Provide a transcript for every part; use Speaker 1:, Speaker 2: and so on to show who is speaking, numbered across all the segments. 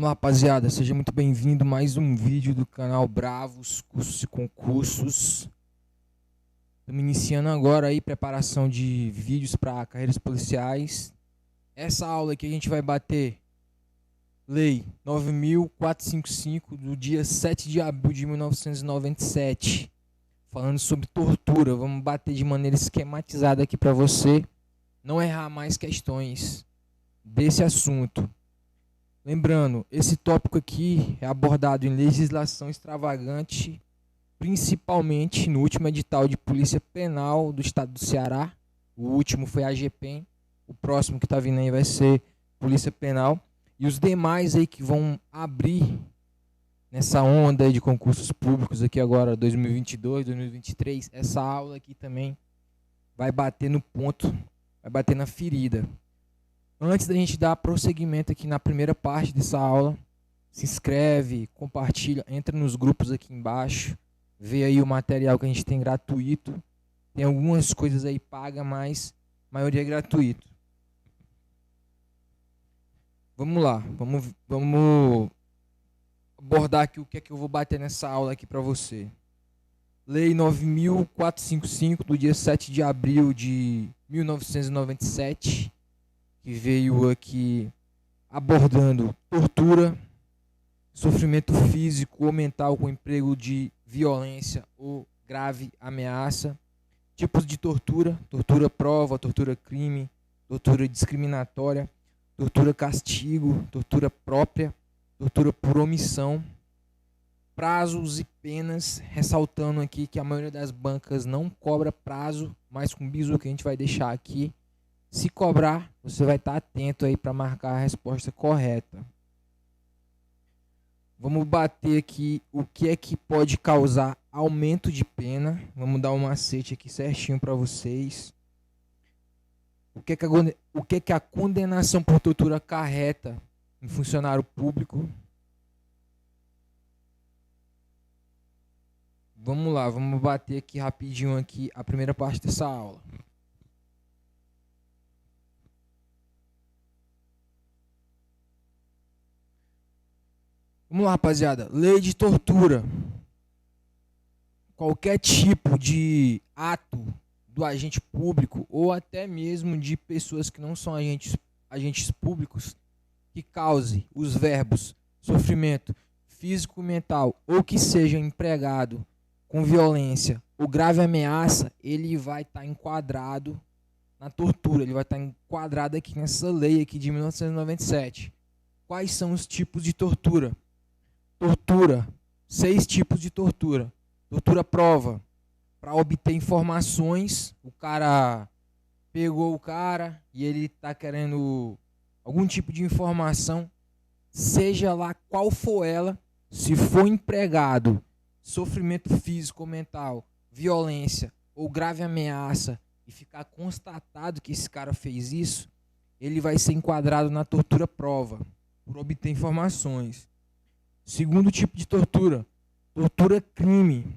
Speaker 1: Vamos lá, rapaziada, seja muito bem-vindo a mais um vídeo do canal Bravos Cursos e Concursos. Estamos iniciando agora aí preparação de vídeos para carreiras policiais. Essa aula aqui a gente vai bater Lei 9.455 do dia 7 de abril de 1997, falando sobre tortura. Vamos bater de maneira esquematizada aqui para você não errar mais questões desse assunto. Lembrando, esse tópico aqui é abordado em legislação extravagante, principalmente no último edital de Polícia Penal do Estado do Ceará. O último foi a AGPEM, o próximo que está vindo aí vai ser Polícia Penal. E os demais aí que vão abrir nessa onda aí de concursos públicos aqui agora, 2022, 2023, essa aula aqui também vai bater no ponto, vai bater na ferida. Antes da gente dar prosseguimento aqui na primeira parte dessa aula, se inscreve, compartilha, entra nos grupos aqui embaixo, vê aí o material que a gente tem gratuito. Tem algumas coisas aí pagas, mas a maioria é gratuito. Vamos lá, vamos abordar aqui o que é que eu vou bater nessa aula aqui para você. Lei 9.455 do dia 7 de abril de 1997, que veio aqui abordando tortura, sofrimento físico ou mental com emprego de violência ou grave ameaça, tipos de tortura: tortura prova, tortura crime, tortura discriminatória, tortura castigo, tortura própria, tortura por omissão, prazos e penas, ressaltando aqui que a maioria das bancas não cobra prazo, mas com bizu que a gente vai deixar aqui. Se cobrar, você vai estar atento aí para marcar a resposta correta. Vamos bater aqui o que é que pode causar aumento de pena. Vamos dar um macete aqui certinho para vocês. O que é que a condenação por tortura acarreta em funcionário público? Vamos lá, vamos bater aqui rapidinho aqui a primeira parte dessa aula. Vamos lá, rapaziada. Lei de tortura. Qualquer tipo de ato do agente público ou até mesmo de pessoas que não são agentes públicos que cause os verbos sofrimento físico, mental ou que seja empregado com violência ou grave ameaça, ele vai estar enquadrado na tortura. Ele vai estar enquadrado aqui nessa lei aqui de 1997. Quais são os tipos de tortura? Tortura, 6 tipos de tortura. Tortura prova, para obter informações. O cara pegou o cara e ele está querendo algum tipo de informação, seja lá qual for ela. Se for empregado, sofrimento físico ou mental, violência ou grave ameaça, e ficar constatado que esse cara fez isso, ele vai ser enquadrado na tortura prova, por obter informações. Segundo tipo de tortura, tortura crime,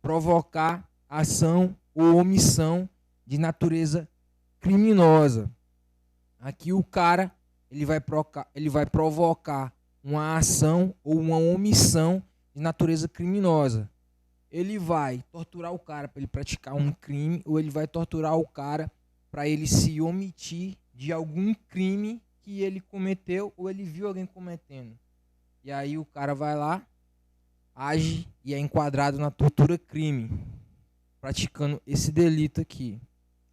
Speaker 1: provocar ação ou omissão de natureza criminosa. Aqui o cara ele vai provocar uma ação ou uma omissão de natureza criminosa. Ele vai torturar o cara para ele praticar um crime, ou ele vai torturar o cara para ele se omitir de algum crime que ele cometeu ou ele viu alguém cometendo. E aí o cara vai lá, age e é enquadrado na tortura crime, praticando esse delito aqui.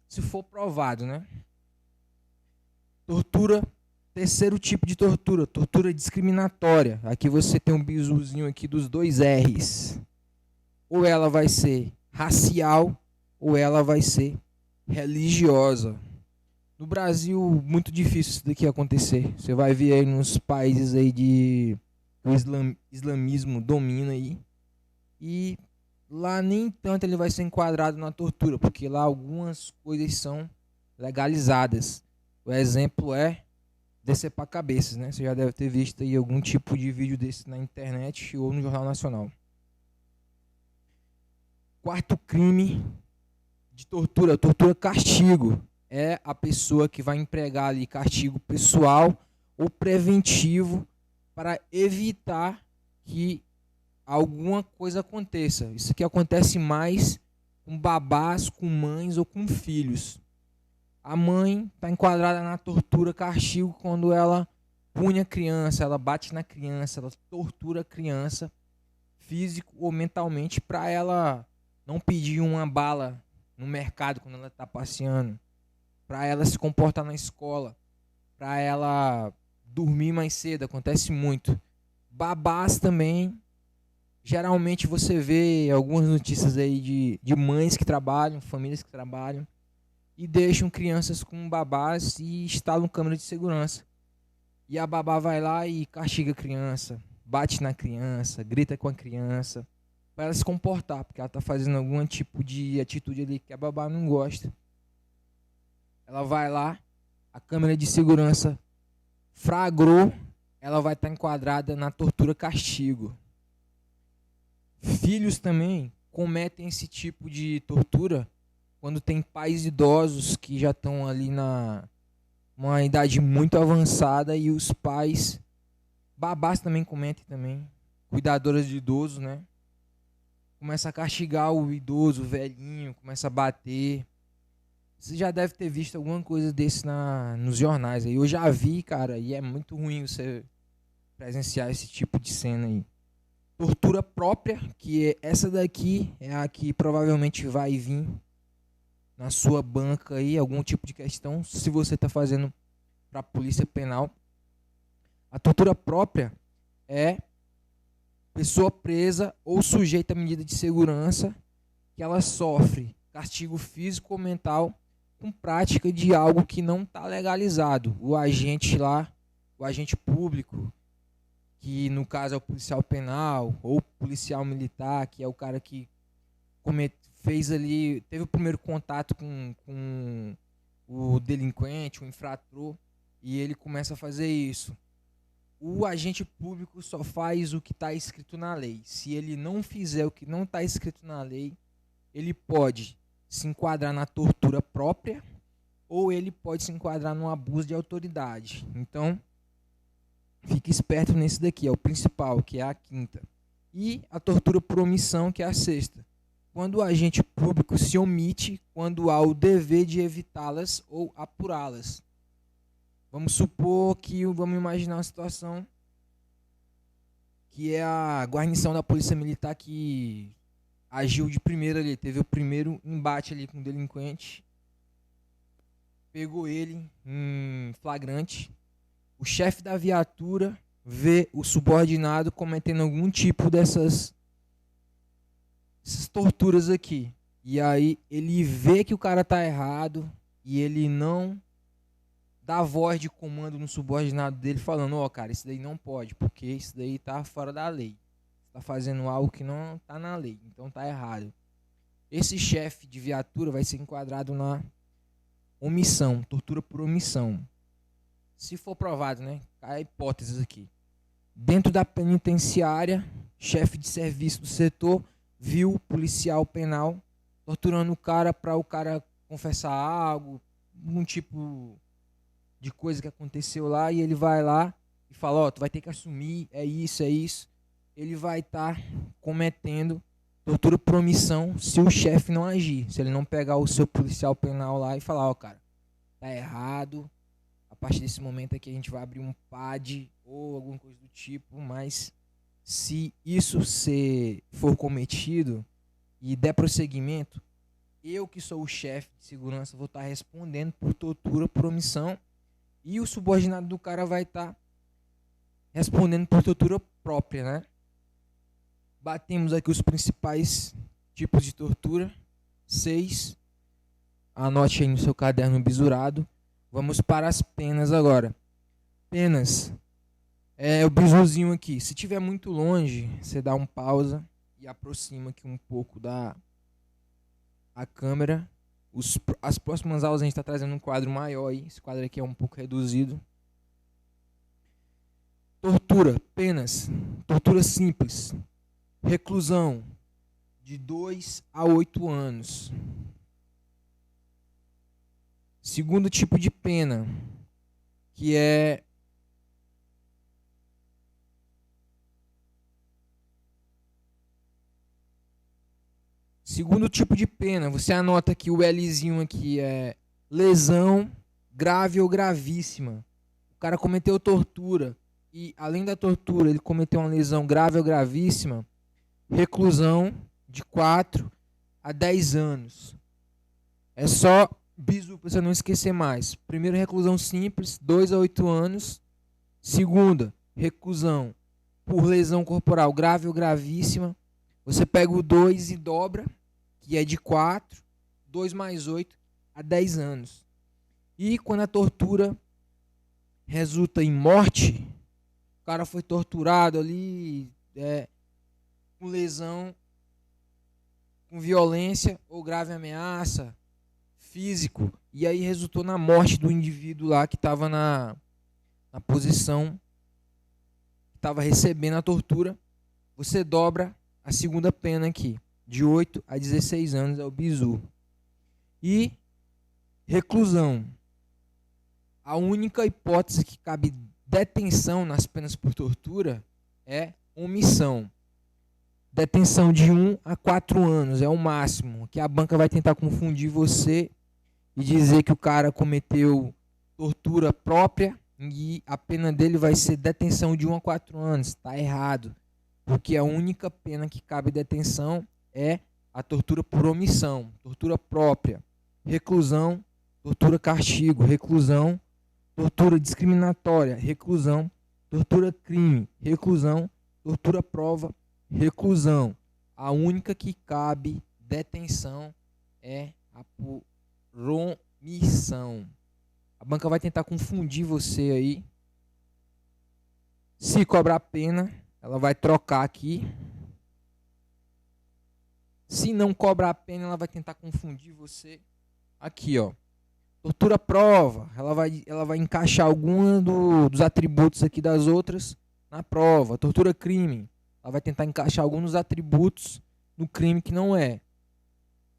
Speaker 1: Se for provado, né? Tortura, terceiro tipo de tortura, tortura discriminatória. Aqui você tem um bizuzinho aqui dos 2 R's. Ou ela vai ser racial, ou ela vai ser religiosa. No Brasil, muito difícil isso daqui acontecer. Você vai ver aí nos países aí de o islamismo domina aí, e lá nem tanto ele vai ser enquadrado na tortura, porque lá algumas coisas são legalizadas. O exemplo é decepar cabeças, né? Você já deve ter visto aí algum tipo de vídeo desse na internet ou no Jornal Nacional. Quarto crime de tortura, tortura castigo. É a pessoa que vai empregar ali castigo pessoal ou preventivo para evitar que alguma coisa aconteça. Isso aqui acontece mais com babás, com mães ou com filhos. A mãe está enquadrada na tortura, castigo, quando ela punha a criança, ela bate na criança, ela tortura a criança, físico ou mentalmente, para ela não pedir uma bala no mercado quando ela está passeando, para ela se comportar na escola, para ela dormir mais cedo, acontece muito. Babás também, geralmente você vê algumas notícias aí de mães que trabalham, famílias que trabalham, e deixam crianças com babás e instalam câmera de segurança. E a babá vai lá e castiga a criança, bate na criança, grita com a criança, para ela se comportar, porque ela está fazendo algum tipo de atitude ali que a babá não gosta. Ela vai lá, a câmera de segurança flagrou, ela vai estar enquadrada na tortura castigo. Filhos também cometem esse tipo de tortura quando tem pais idosos que já estão ali uma idade muito avançada e os pais, babás também cometem também, cuidadoras de idosos, né? Começa a castigar o idoso, o velhinho, começa a bater. Você já deve ter visto alguma coisa desse nos jornais aí. Eu já vi, cara, e é muito ruim você presenciar esse tipo de cena aí. Tortura própria, que essa daqui é a que provavelmente vai vir na sua banca aí, algum tipo de questão, se você está fazendo para a polícia penal. A tortura própria é pessoa presa ou sujeita a medida de segurança que ela sofre castigo físico ou mental com prática de algo que não está legalizado. O agente lá, o agente público, que no caso é o policial penal ou policial militar, que é o cara que fez ali, teve o primeiro contato com o delinquente, o infrator, e ele começa a fazer isso. O agente público só faz o que está escrito na lei. Se ele não fizer o que não está escrito na lei, ele pode se enquadrar na tortura própria ou ele pode se enquadrar no abuso de autoridade. Então, fique esperto nesse daqui, é o principal, que é a quinta. E a tortura por omissão, que é a sexta. Quando o agente público se omite quando há o dever de evitá-las ou apurá-las. Vamos supor que, vamos imaginar uma situação que é a guarnição da polícia militar que agiu de primeira ali, teve o primeiro embate ali com o delinquente, pegou ele em flagrante, o chefe da viatura vê o subordinado cometendo algum tipo dessas torturas aqui, e aí ele vê que o cara tá errado e ele não dá voz de comando no subordinado dele falando, ó, cara, isso daí não pode, porque isso daí tá fora da lei. Você tá fazendo algo que não tá na lei, então tá errado. Esse chefe de viatura vai ser enquadrado na omissão, tortura por omissão. Se for provado, né? Há hipóteses aqui. Dentro da penitenciária, chefe de serviço do setor viu o policial penal torturando o cara para o cara confessar algo, algum tipo de coisa que aconteceu lá, e ele vai lá e fala, ó, tu vai ter que assumir, é isso, é isso. Ele vai estar cometendo tortura por omissão se o chefe não agir, se ele não pegar o seu policial penal lá e falar, ó, cara, tá errado, a partir desse momento aqui a gente vai abrir um PAD ou alguma coisa do tipo, mas se isso for cometido e der prosseguimento, eu que sou o chefe de segurança vou estar respondendo por tortura por omissão e o subordinado do cara vai estar respondendo por tortura própria, né? Batemos aqui os principais tipos de tortura. 6. Anote aí no seu caderno bisurado. Vamos para as penas agora. Penas. É o bisuzinho aqui. Se estiver muito longe, você dá um pausa e aproxima aqui um pouco a câmera. As próximas aulas a gente está trazendo um quadro maior aí. Esse quadro aqui é um pouco reduzido. Tortura, penas. Tortura simples. Reclusão de 2 a 8 anos. Segundo tipo de pena, que é Segundo tipo de pena, você anota que o Lzinho aqui é lesão grave ou gravíssima. O cara cometeu tortura e, além da tortura, ele cometeu uma lesão grave ou gravíssima, reclusão de 4 a 10 anos. É só bizu para você não esquecer mais. Primeiro, reclusão simples, 2 a 8 anos. Segunda, reclusão por lesão corporal grave ou gravíssima. Você pega o 2 e dobra, que é de 4, 2 mais 8 a 10 anos. E quando a tortura resulta em morte, o cara foi torturado ali, com lesão, com violência ou grave ameaça, físico, e aí resultou na morte do indivíduo lá que estava na posição, que estava recebendo a tortura, você dobra a segunda pena aqui, de 8 a 16 anos, é o bizu. E reclusão. A única hipótese que cabe detenção nas penas por tortura é omissão. Detenção de 1 a 4 anos é o máximo, que a banca vai tentar confundir você e dizer que o cara cometeu tortura própria e a pena dele vai ser detenção de 1 a 4 anos. Está errado, porque a única pena que cabe detenção é a tortura por omissão, tortura própria, reclusão, tortura castigo, reclusão, tortura discriminatória, reclusão, tortura crime, reclusão, tortura prova, reclusão. A única que cabe detenção é a por omissão. A banca vai tentar confundir você aí. Se cobrar pena, ela vai trocar aqui. Se não cobrar pena, ela vai tentar confundir você aqui, ó. Tortura prova, ela vai encaixar algum dos atributos aqui das outras na prova. Tortura crime, ela vai tentar encaixar alguns dos atributos no crime que não é.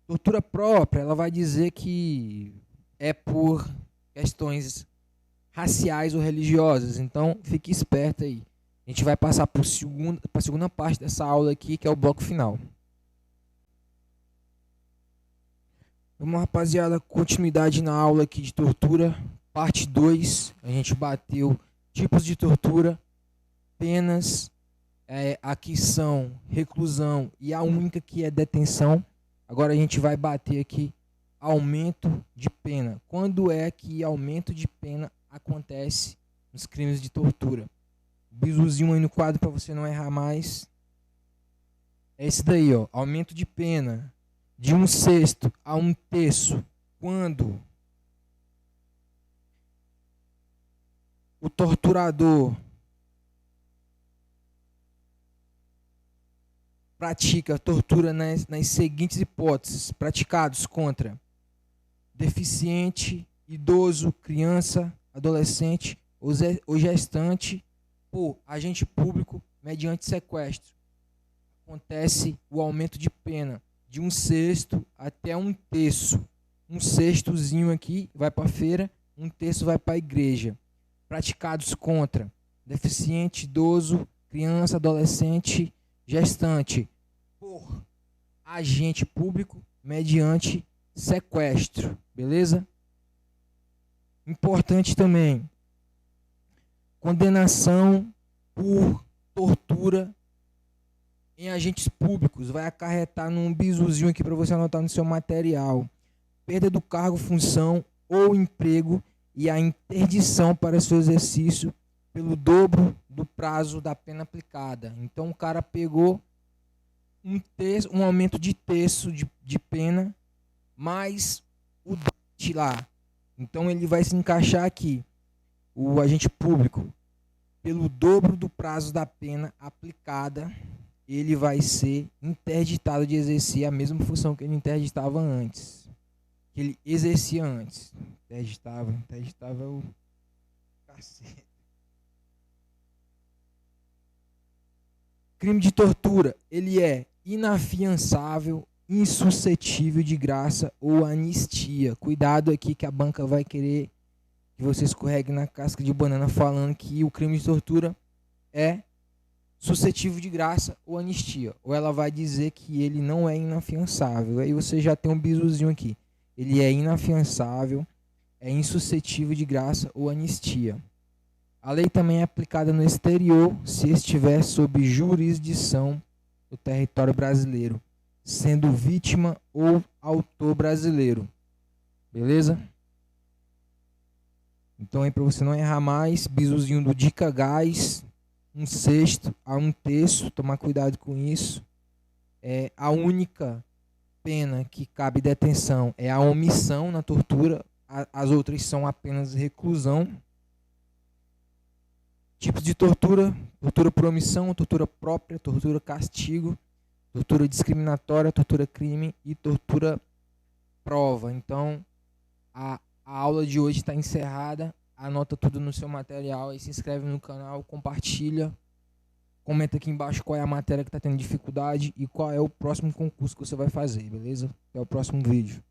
Speaker 1: Tortura própria, ela vai dizer que é por questões raciais ou religiosas. Então, fique esperto aí. A gente vai passar para a segunda parte dessa aula aqui, que é o bloco final. Vamos, rapaziada, continuidade na aula aqui de tortura, parte 2. A gente bateu tipos de tortura, penas, aqui são reclusão e a única que é detenção. Agora a gente vai bater aqui aumento de pena. Quando é que aumento de pena acontece nos crimes de tortura? Bizuzinho aí no quadro para você não errar mais. É esse daí, ó, aumento de pena. De 1/6 a 1/3, quando o torturador pratica tortura nas seguintes hipóteses: praticados contra deficiente, idoso, criança, adolescente ou gestante por agente público mediante sequestro. Acontece o aumento de pena de 1/6 até 1/3. 1/6zinho aqui vai para a feira, 1/3 vai para a igreja. Praticados contra deficiente, idoso, criança, adolescente, gestante, por agente público mediante sequestro, beleza? Importante também, condenação por tortura em agentes públicos, vai acarretar num bizuzinho aqui para você anotar no seu material: perda do cargo, função ou emprego e a interdição para seu exercício pelo dobro do prazo da pena aplicada. Então o cara pegou um aumento de terço de pena, mais o DAT lá. Então ele vai se encaixar aqui, o agente público, pelo dobro do prazo da pena aplicada, ele vai ser interditado de exercer a mesma função que ele interditava antes, que ele exercia antes. Interditava é o cacete. Crime de tortura, ele é inafiançável, insuscetível de graça ou anistia. Cuidado aqui que a banca vai querer que você escorregue na casca de banana falando que o crime de tortura é suscetível de graça ou anistia. Ou ela vai dizer que ele não é inafiançável. Aí você já tem um bisuzinho aqui. Ele é inafiançável, é insuscetível de graça ou anistia. A lei também é aplicada no exterior se estiver sob jurisdição do território brasileiro, sendo vítima ou autor brasileiro. Beleza? Então aí para você não errar mais, bisuzinho do Dica Gás, 1/6 a 1/3, tomar cuidado com isso. A única pena que cabe detenção é a omissão na tortura, as outras são apenas reclusão. Tipos de tortura: tortura por omissão, tortura própria, tortura castigo, tortura discriminatória, tortura crime e tortura prova. Então, a aula de hoje está encerrada. Anota tudo no seu material e se inscreve no canal, compartilha. Comenta aqui embaixo qual é a matéria que está tendo dificuldade e qual é o próximo concurso que você vai fazer, beleza? Até o próximo vídeo.